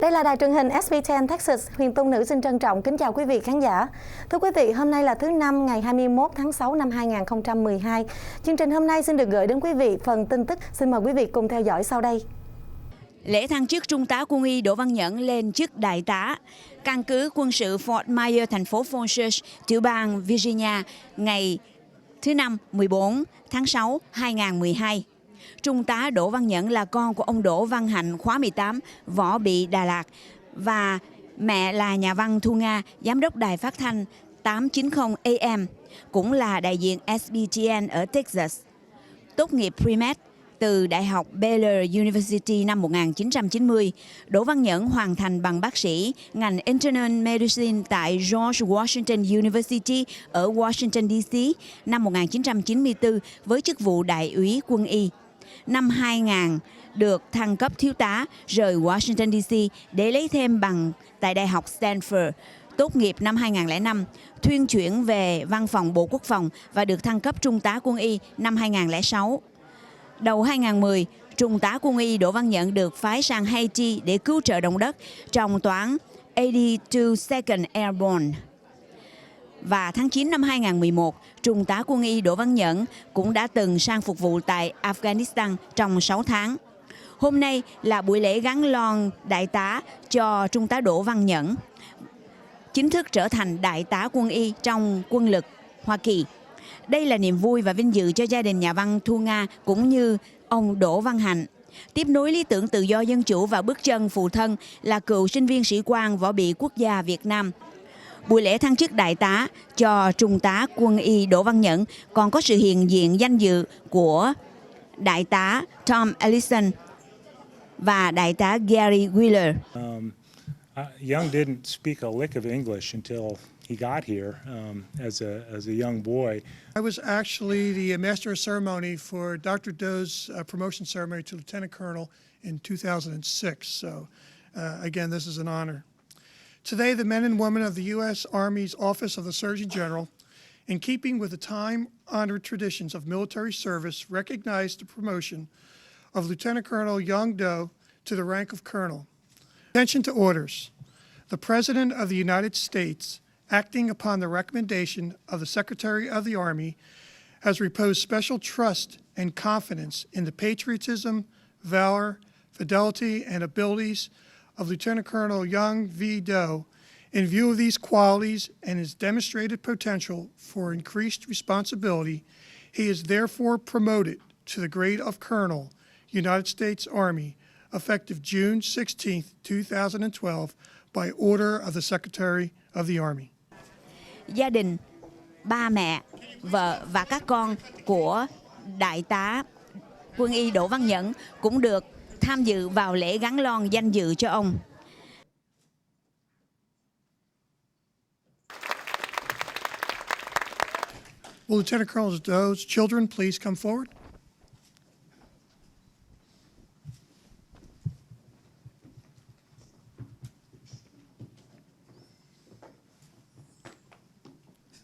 Đây là đài truyền hình sbtntexas. Huyền Tung Nữ xin trân trọng kính chào quý vị khán giả. Thưa quý vị, hôm nay là thứ Năm ngày 21 tháng 6 năm 2012. Chương trình hôm nay xin được gửi đến quý vị phần tin tức. Xin mời quý vị cùng theo dõi sau đây. Lễ thăng chức Trung tá Quân y Đỗ Văn Nhẫn lên chức đại tá. Căn cứ quân sự Fort Myers, thành phố Falls, tiểu bang Virginia, ngày thứ Năm 14 tháng 6 2012. Trung tá Đỗ Văn Nhẫn là con của ông Đỗ Văn Hạnh, khóa 18, Võ Bị, Đà Lạt, và mẹ là nhà văn Thu Nga, giám đốc đài phát thanh 890 AM, cũng là đại diện SBTN ở Texas. Tốt nghiệp pre-med từ Đại học Baylor University năm 1990, Đỗ Văn Nhẫn hoàn thành bằng bác sĩ ngành Internal Medicine tại George Washington University ở Washington DC năm 1994 với chức vụ đại úy quân y. Năm 2000, được thăng cấp thiếu tá, rời Washington DC để lấy thêm bằng tại Đại học Stanford. Tốt nghiệp năm 2005, thuyên chuyển về Văn phòng Bộ Quốc phòng và được thăng cấp Trung tá quân y năm 2006. Đầu 2010, Trung tá quân y Đỗ Văn Nhẫn được phái sang Haiti để cứu trợ động đất trong toán 82nd Airborne. Và tháng 9 năm 2011, Trung tá quân y Đỗ Văn Nhẫn cũng đã từng sang phục vụ tại Afghanistan trong 6 tháng. Hôm nay là buổi lễ gắn lon đại tá cho Trung tá Đỗ Văn Nhẫn, chính thức trở thành đại tá quân y trong quân lực Hoa Kỳ. Đây là niềm vui và vinh dự cho gia đình nhà văn Thu Nga cũng như ông Đỗ Văn Hạnh. Tiếp nối lý tưởng tự do dân chủ và bước chân phụ thân là cựu sinh viên sĩ quan Võ Bị Quốc gia Việt Nam. Buổi lễ thăng chức đại tá cho Trung tá quân y Đỗ Văn Nhẫn còn có sự hiện diện danh dự của đại tá Tom Ellison và đại tá Gary Wheeler. Young didn't speak a lick of English until he got here as a young boy. I was actually the master of ceremony for Dr. Doe's promotion ceremony to Lieutenant Colonel in 2006. So again, this is an honor. Today, the men and women of the U.S. Army's Office of the Surgeon General, in keeping with the time-honored traditions of military service, recognize the promotion of Lieutenant Colonel Young Doe to the rank of Colonel. Attention to orders. The President of the United States, acting upon the recommendation of the Secretary of the Army, has reposed special trust and confidence in the patriotism, valor, fidelity, and abilities of Lieutenant Colonel Young V. Doe. In view of these qualities and his demonstrated potential for increased responsibility, he is therefore promoted to the grade of Colonel, United States Army, effective June 16, 2012, by order of the Secretary of the Army. Gia đình, ba mẹ, vợ và các con của đại tá quân y Đỗ Văn Nhẫn cũng được tham dự vào lễ gắn lon danh dự cho ông. Will Lieutenant Colonel Doe's children please come forward?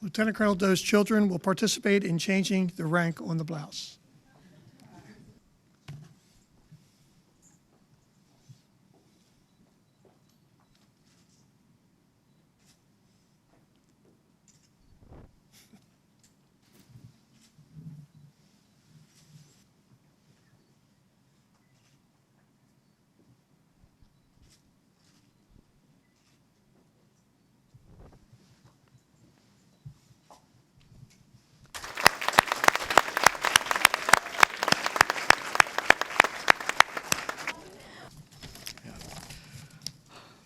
Lieutenant Colonel Doe's children will participate in changing the rank on the blouse.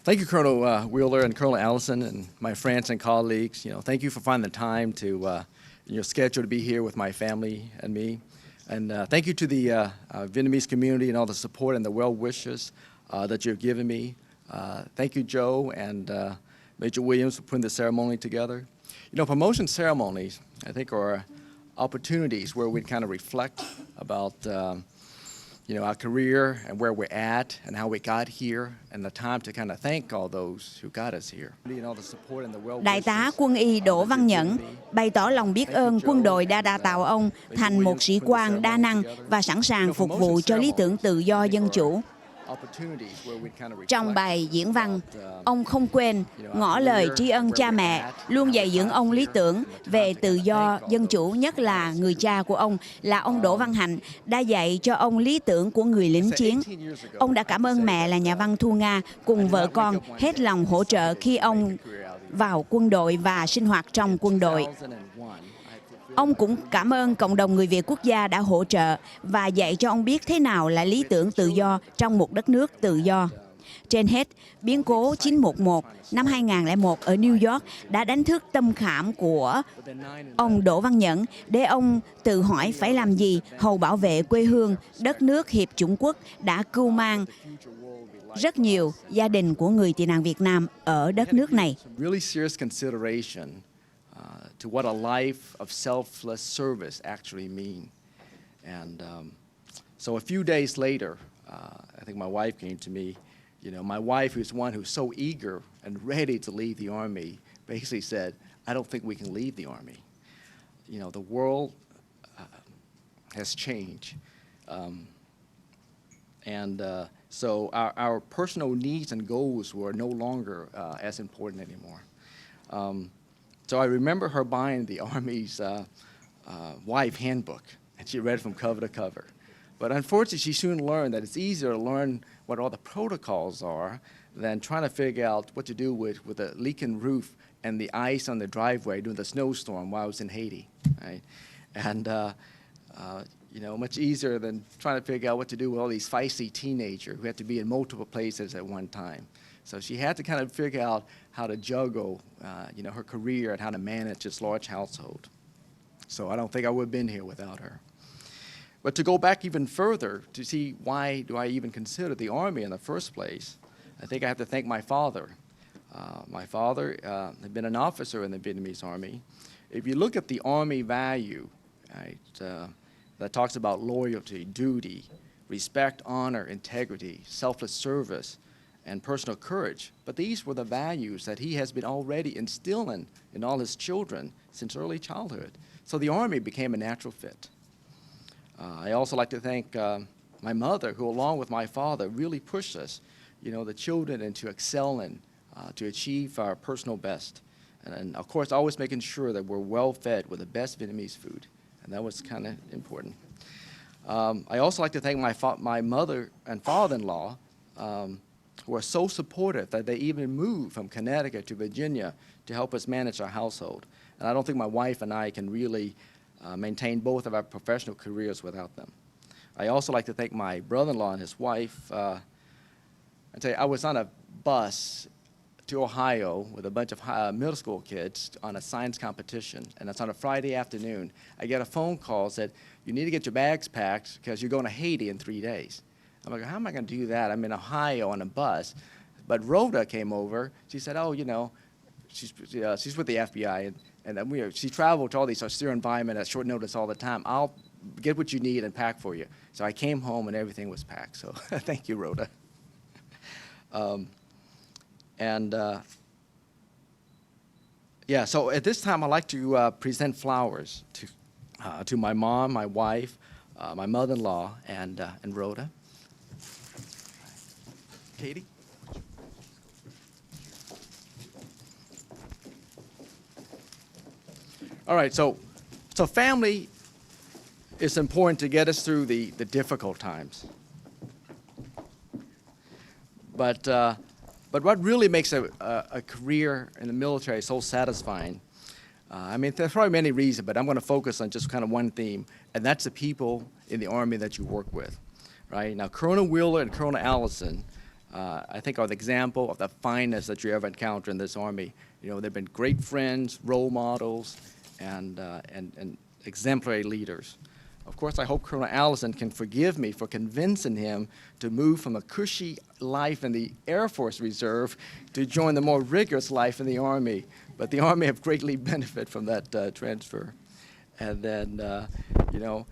Thank you, Colonel Wheeler and Colonel Allison and my friends and colleagues. Thank you for finding the time to in your schedule to be here with my family and me. And thank you to the Vietnamese community and all the support and the well wishes that you've given me. Thank you, Joe and Major Williams, for putting the ceremony together. Promotion ceremonies, I think, are opportunities where we kind of reflect about our career and where we're at and how we got here and the time to kind of thank all those who got us here. Đại tá quân y Đỗ Văn Nhẫn bày tỏ lòng biết ơn quân đội đã đào tạo ông thành một sĩ quan đa năng và sẵn sàng phục vụ cho lý tưởng tự do dân chủ. opportunities where we kind of Trong reflect bài diễn văn, about, ông không quên ngỏ lời tri ân cha mẹ, luôn dạy dưỡng ông lý tưởng về tự do, dân chủ, nhất là người cha của ông là ông Đỗ Văn Hạnh đã dạy cho ông lý tưởng của người lính chiến. Ông đã cảm ơn mẹ là nhà văn Thu Nga cùng vợ con hết lòng hỗ trợ khi ông vào quân đội và sinh hoạt trong quân đội. Ông cũng cảm ơn cộng đồng người Việt quốc gia đã hỗ trợ và dạy cho ông biết thế nào là lý tưởng tự do trong một đất nước tự do. Trên hết, biến cố 911 năm 2001 ở New York đã đánh thức tâm khảm của ông Đỗ Văn Nhẫn để ông tự hỏi phải làm gì hầu bảo vệ quê hương, đất nước Hiệp chủng quốc đã cưu mang rất nhiều gia đình của người tị nạn Việt Nam ở đất nước này. really serious consideration to what a life of selfless service actually mean. And so a few days later, I think my wife came to me. You know, my wife, who's one who's so eager and ready to leave the Army, basically said, I don't think we can leave the Army. You know, the world has changed. So our personal needs and goals were no longer as important anymore. So I remember her buying the Army's wife handbook, and she read it from cover to cover. But unfortunately, she soon learned that it's easier to learn what all the protocols are than trying to figure out what to do with a leaking roof and the ice on the driveway during the snowstorm while I was in Haiti, right? And you know, much easier than trying to figure out what to do with all these feisty teenagers who had to be in multiple places at one time. So she had to kind of figure out how to juggle, you know, her career and how to manage this large household. So I don't think I would have been here without her. But to go back even further to see why do I even consider the Army in the first place, I think I have to thank my father. My father had been an officer in the Vietnamese Army. If you look at the Army value, right, that talks about loyalty, duty, respect, honor, integrity, selfless service, and personal courage. But these were the values that he has been already instilling in all his children since early childhood. So the Army became a natural fit. I also like to thank my mother, who along with my father really pushed us, you know, the children into excelling, to achieve our personal best. And of course, always making sure that we're well fed with the best Vietnamese food. And that was kind of important. I also like to thank my mother and father-in-law, who are so supportive that they even moved from Connecticut to Virginia to help us manage our household. And I don't think my wife and I can really maintain both of our professional careers without them. I also like to thank my brother-in-law and his wife. I tell you, I was on a bus to Ohio with a bunch of middle school kids on a science competition, and it's on a Friday afternoon. I get a phone call, said, you need to get your bags packed because you're going to Haiti in 3 days. I'm like, how am I going to do that? I'm in Ohio on a bus. But Rhoda came over. She said, oh, you know, she's with the FBI, and she traveled to all these austere environments at short notice all the time. I'll get what you need and pack for you. So I came home and everything was packed. So thank you, Rhoda. Yeah, so at this time, I'd like to present flowers to my mom, my wife, my mother-in-law, and Rhoda. Katie? All right, so family is important to get us through the difficult times. But what really makes a career in the military so satisfying, I mean, there's probably many reasons, but I'm going to focus on just kind of one theme, and that's the people in the Army that you work with, right? Now, Colonel Wheeler and Colonel Allison, I think, are the example of the finest that you ever encounter in this Army. You know, they've been great friends, role models, and exemplary leaders. Of course, I hope Colonel Allison can forgive me for convincing him to move from a cushy life in the Air Force Reserve to join the more rigorous life in the Army. But the Army have greatly benefited from that transfer. And then, you know,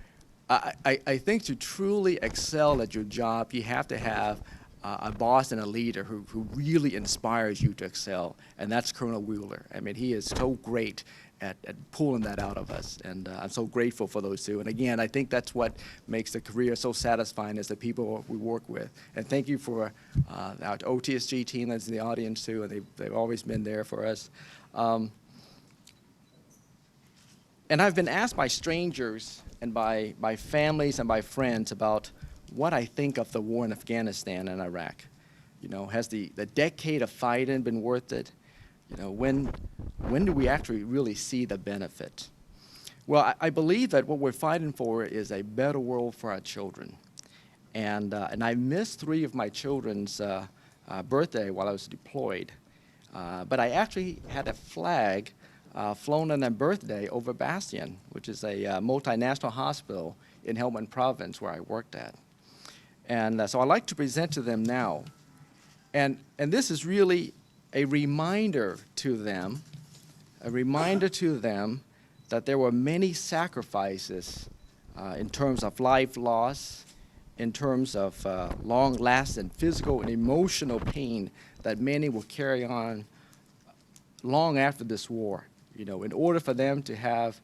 I think to truly excel at your job, you have to have a boss and a leader who really inspires you to excel, and that's Colonel Wheeler. I mean, he is so great at pulling that out of us. And I'm so grateful for those two. And again, I think that's what makes the career so satisfying, is the people we work with. And thank you for our OTSG team that's in the audience too, and they've always been there for us. And I've been asked by strangers and by families and by friends about what I think of the war in Afghanistan and Iraq. You know, has the decade of fighting been worth it? You know, when do we actually really see the benefit? Well, I believe that what we're fighting for is a better world for our children. And I missed 3 of my children's birthday while I was deployed. But I actually had a flag flown on their birthday over Bastion, which is a multinational hospital in Helmand Province where I worked at. And so I'd like to present to them now. And this is really a reminder to them that there were many sacrifices in terms of life loss, in terms of long-lasting physical and emotional pain that many will carry on long after this war, you know, in order for them to have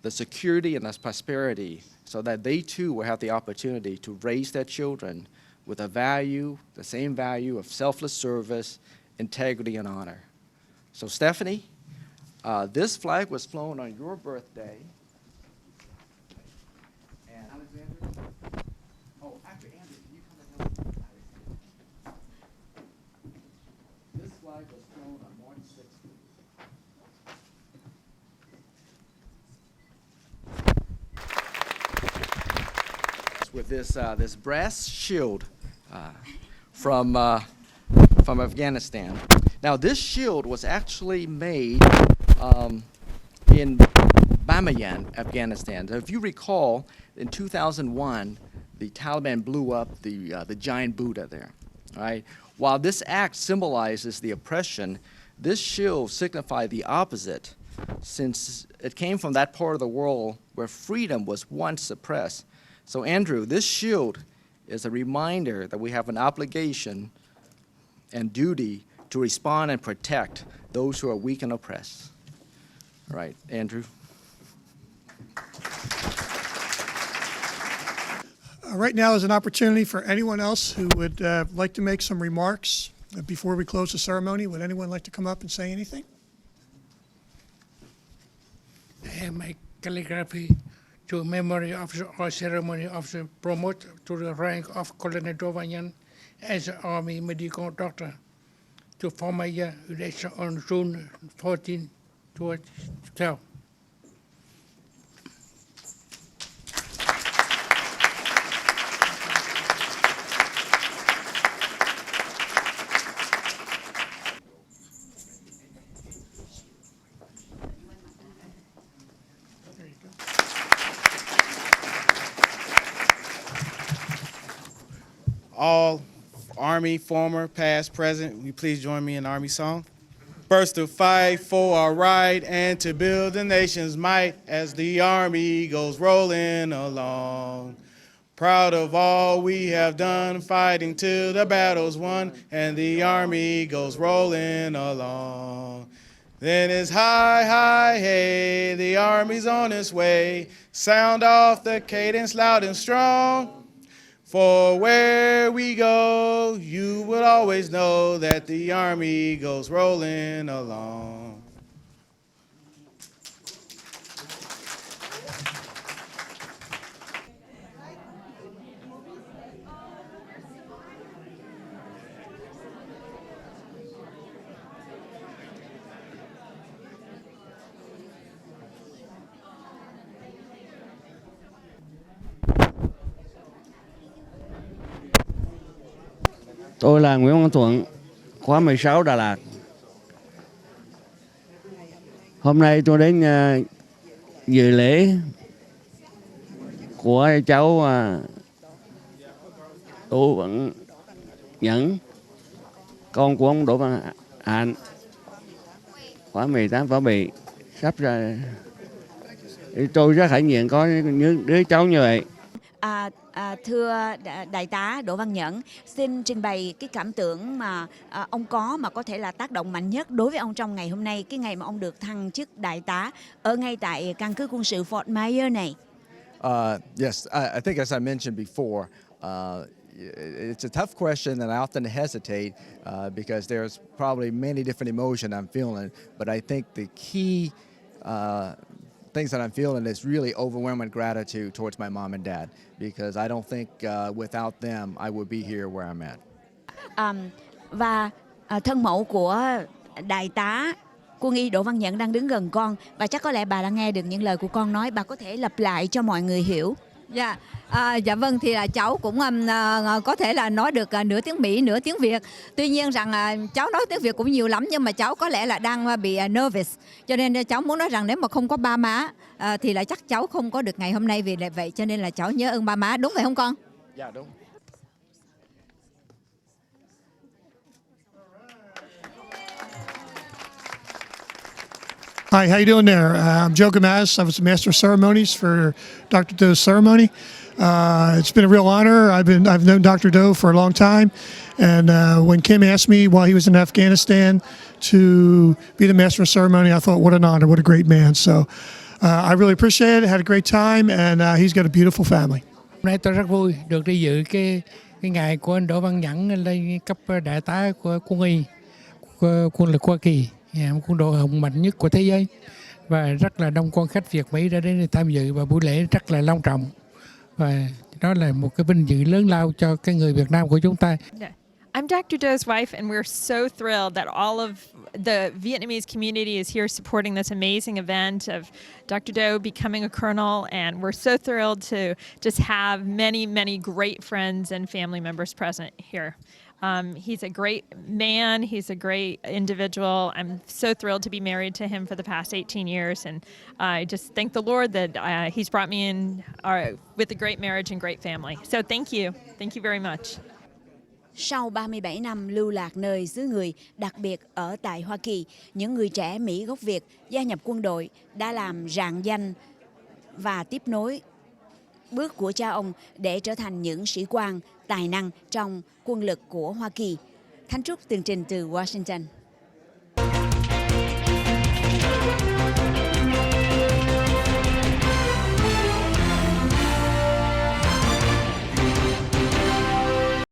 the security and the prosperity so that they too will have the opportunity to raise their children with a value, the same value of selfless service, integrity, and honor. So Stephanie, this flag was flown on your birthday. And Alexander, oh, actually, Andrew, can you come and help me? This flag was flown on March 16th. With this brass shield from Afghanistan. Now, this shield was actually made in Bamiyan, Afghanistan. So if you recall, in 2001, the Taliban blew up the giant Buddha there. All right. While this act symbolizes the oppression, this shield signified the opposite, since it came from that part of the world where freedom was once suppressed. So, Andrew, this shield is a reminder that we have an obligation and duty to respond and protect those who are weak and oppressed. All right, Andrew. Right now is an opportunity for anyone else who would like to make some remarks before we close the ceremony. Would anyone like to come up and say anything? My calligraphy to memory of the ceremony of the promote to the rank of Colonel Dovanyan as an Army medical doctor to former year election on June 14, 2012. All Army, former, past, present, will you please join me in the Army song? First to fight for our right and to build the nation's might as the Army goes rolling along. Proud of all we have done, fighting till the battle's won and the Army goes rolling along. Then it's hi, hi, hey, the Army's on its way. Sound off the cadence loud and strong. For where we go, you will always know that the Army goes rolling along. Tôi là Nguyễn Văn Thuận, khóa 16 Đà Lạt. Hôm nay tôi đến dự lễ của cháu Đỗ Văn Nhẫn, con của ông Đỗ Văn Hạnh, khóa 18 Võ Bị, sắp ra. Tôi rất hãnh diện có những đứa cháu như vậy. Thưa Đại tá Đỗ Văn Nhẫn, xin trình bày cái cảm tưởng mà ông có mà có thể là tác động mạnh nhất đối với ông trong ngày hôm nay, cái ngày mà ông được thăng chức đại tá ở ngay tại căn cứ quân sự Fort Myers này. Yes, I think as I mentioned before, it's a tough question and I often hesitate because there's probably many different emotions I'm feeling, but I think the key things that I'm feeling is really overwhelming gratitude towards my mom and dad because I don't think without them I would be here where I'm at. Và thân mẫu của đại tá quân y Đỗ Văn Nhẫn đang đứng gần con và chắc có lẽ bà đã nghe được những lời của con nói, bà có thể lặp lại cho mọi người hiểu. Dạ, dạ vâng, thì là cháu cũng có thể là nói được nửa tiếng Mỹ, nửa tiếng Việt. Tuy nhiên rằng cháu nói tiếng Việt cũng nhiều lắm nhưng mà cháu có lẽ là đang bị nervous. Cho nên cháu muốn nói rằng nếu mà không có ba má thì là chắc cháu không có được ngày hôm nay vì lại vậy. Cho nên là cháu nhớ ơn ba má, đúng vậy không con? Dạ đúng. Hi, how you doing there? I'm Joe Gamas. I was the Master of Ceremonies for Dr. Doe's ceremony. It's been a real honor. I've known Dr. Doe for a long time, and when Kim asked me while he was in Afghanistan to be the Master of Ceremony, I thought, what an honor, what a great man. So I really appreciate it. Had a great time, and he's got a beautiful family. Hôm nay tôi rất vui được đi dự cái ngày của anh Đỗ Văn Nhẫn lên cấp đại tá của quân y quân lực Hoa Kỳ, quân đội hùng mạnh nhất của thế giới, và rất là đông quan khách Việt Mỹ đã đến tham dự và buổi lễ rất là long trọng, và đó là một cái vinh dự lớn lao cho cái người Việt Nam của chúng ta. I'm Dr. Doe's wife, and we're so thrilled that all of the Vietnamese community is here supporting this amazing event of Dr. Doe becoming a colonel, and we're so thrilled to just have many, many great friends and family members present here. He's a great man. He's a great individual. I'm so thrilled to be married to him for the past 18 years, and I just thank the Lord that he's brought me in with a great marriage and great family. So thank you. Thank you very much. Sau 37 năm lưu lạc nơi xứ người, đặc biệt ở tại Hoa Kỳ, những người trẻ Mỹ gốc Việt gia nhập quân đội đã làm rạng danh và tiếp nối bước của cha ông để trở thành những sĩ quan tài năng trong quân lực của Hoa Kỳ. Thanh Trúc tường trình từ Washington.